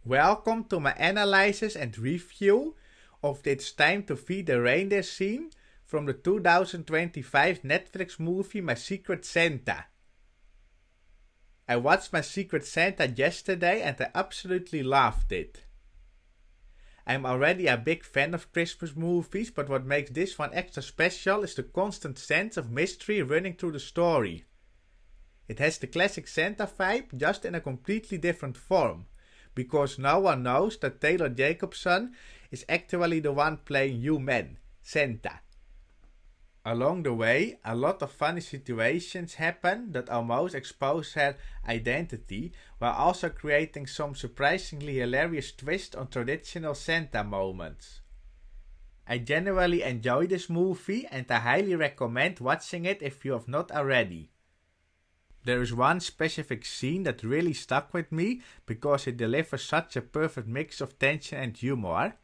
Welcome to my analysis and review of It's Time to Feed the Reindeer scene from the 2025 Netflix movie My Secret Santa. I watched My Secret Santa yesterday and I absolutely loved it. I'm already a big fan of Christmas movies, but what makes this one extra special is the constant sense of mystery running through the story. It has the classic Santa vibe, just in a completely different form, because no one knows that Taylor Jacobson is actually the one playing Hugh Mann, Santa. Along the way, a lot of funny situations happen that almost expose her identity, while also creating some surprisingly hilarious twists on traditional Santa moments. I genuinely enjoy this movie and I highly recommend watching it if you have not already. There is one specific scene that really stuck with me because it delivers such a perfect mix of tension and humor.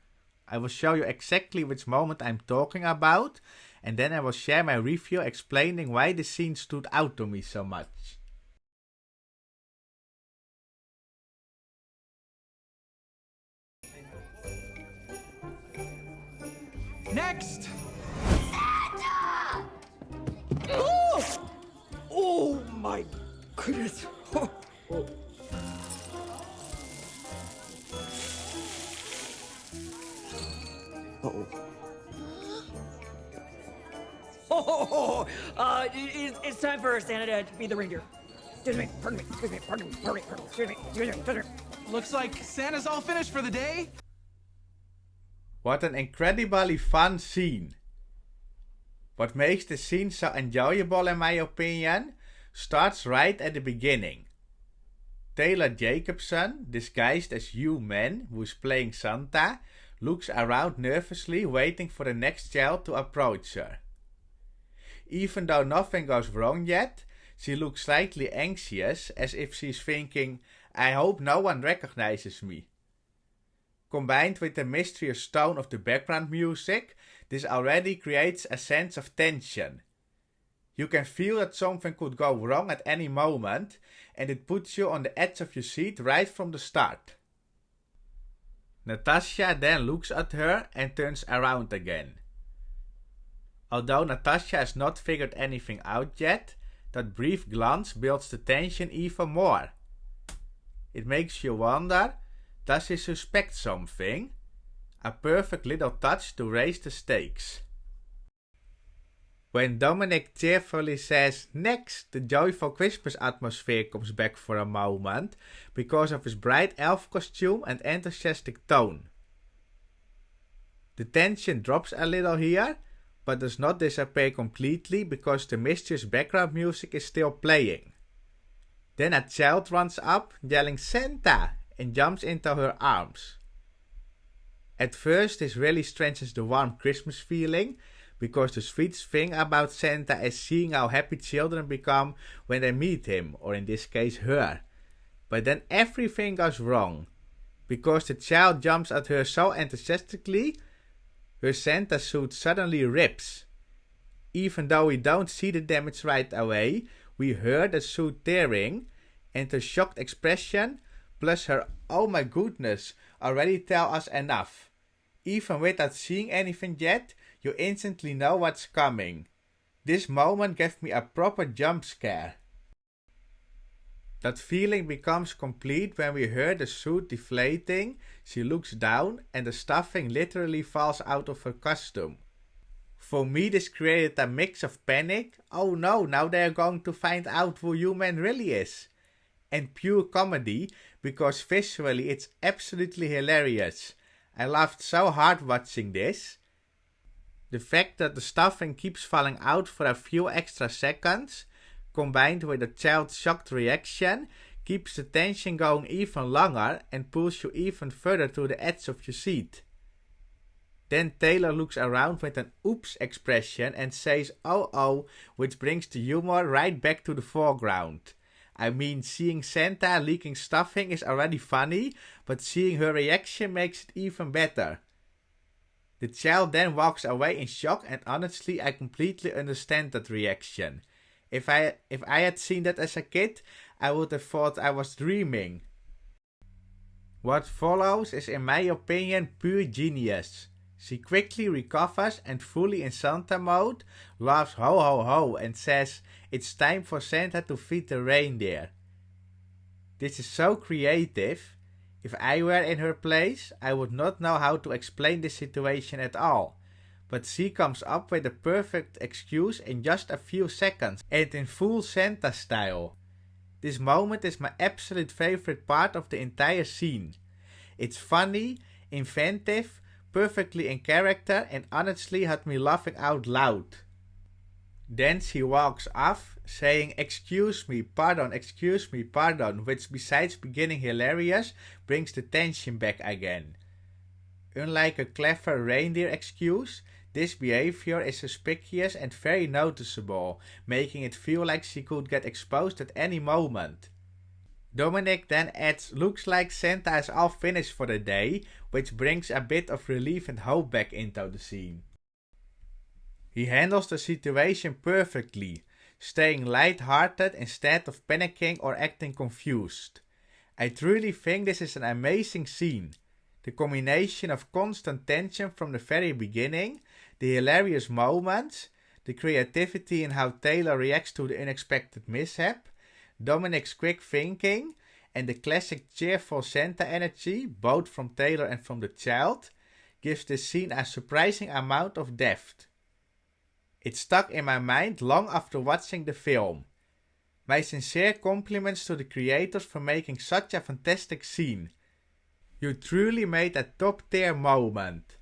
I will show you exactly which moment I'm talking about, and then I will share my review explaining why the scene stood out to me so much. Next! Santa! Oh! Oh my goodness! Oh. Uh-oh. Oh, it's time for Santa to be the reindeer. Excuse me, pardon me, excuse me, pardon me, pardon me, pardon me, excuse me, excuse me, excuse me. Looks like Santa's all finished for the day. What an incredibly fun scene. What makes the scene so enjoyable in my opinion starts right at the beginning. Taylor Jacobson, disguised as Hugh Mann, who is playing Santa, looks around nervously waiting for the next child to approach her. Even though nothing goes wrong yet, she looks slightly anxious, as if she's thinking, I hope no one recognizes me. Combined with the mysterious tone of the background music, this already creates a sense of tension. You can feel that something could go wrong at any moment, and it puts you on the edge of your seat right from the start. Natasha then looks at her and turns around again. Although Natasha has not figured anything out yet, that brief glance builds the tension even more. It makes you wonder, does he suspect something? A perfect little touch to raise the stakes. When Dominic cheerfully says next, the joyful Christmas atmosphere comes back for a moment because of his bright elf costume and enthusiastic tone. The tension drops a little here, but does not disappear completely because the mysterious background music is still playing. Then a child runs up, yelling Santa, and jumps into her arms. At first this really strengthens the warm Christmas feeling, because the sweetest thing about Santa is seeing how happy children become when they meet him, or in this case her. But then everything goes wrong, because the child jumps at her so enthusiastically, her Santa suit suddenly rips. Even though we don't see the damage right away, we hear the suit tearing, and her shocked expression plus her oh my goodness already tell us enough. Even without seeing anything yet, you instantly know what's coming. This moment gave me a proper jump scare. That feeling becomes complete when we hear the suit deflating, she looks down and the stuffing literally falls out of her costume. For me this created a mix of panic, oh no, now they are going to find out who Hugh Mann really is, and pure comedy because visually it's absolutely hilarious. I laughed so hard watching this. The fact that the stuffing keeps falling out for a few extra seconds, combined with the child's shocked reaction, keeps the tension going even longer and pulls you even further to the edge of your seat. Then Taylor looks around with an oops expression and says oh, which brings the humor right back to the foreground. I mean, seeing Santa leaking stuffing is already funny, but seeing her reaction makes it even better. The child then walks away in shock, and honestly I completely understand that reaction. If I had seen that as a kid, I would have thought I was dreaming. What follows is in my opinion pure genius. She quickly recovers and fully in Santa mode, laughs ho ho ho and says it's time for Santa to feed the reindeer. This is so creative. If I were in her place, I would not know how to explain this situation at all. But she comes up with a perfect excuse in just a few seconds and in full Santa style. This moment is my absolute favorite part of the entire scene. It's funny, inventive, perfectly in character and honestly had me laughing out loud. Then she walks off, saying excuse me, pardon, which besides beginning hilarious, brings the tension back again. Unlike a clever reindeer excuse, this behavior is suspicious and very noticeable, making it feel like she could get exposed at any moment. Dominic then adds, looks like Santa is all finished for the day, which brings a bit of relief and hope back into the scene. He handles the situation perfectly, staying light-hearted instead of panicking or acting confused. I truly think this is an amazing scene. The combination of constant tension from the very beginning, the hilarious moments, the creativity in how Taylor reacts to the unexpected mishap, Dominic's quick thinking, and the classic cheerful Santa energy, both from Taylor and from the child, gives this scene a surprising amount of depth. It stuck in my mind long after watching the film. My sincere compliments to the creators for making such a fantastic scene. You truly made a top tier moment.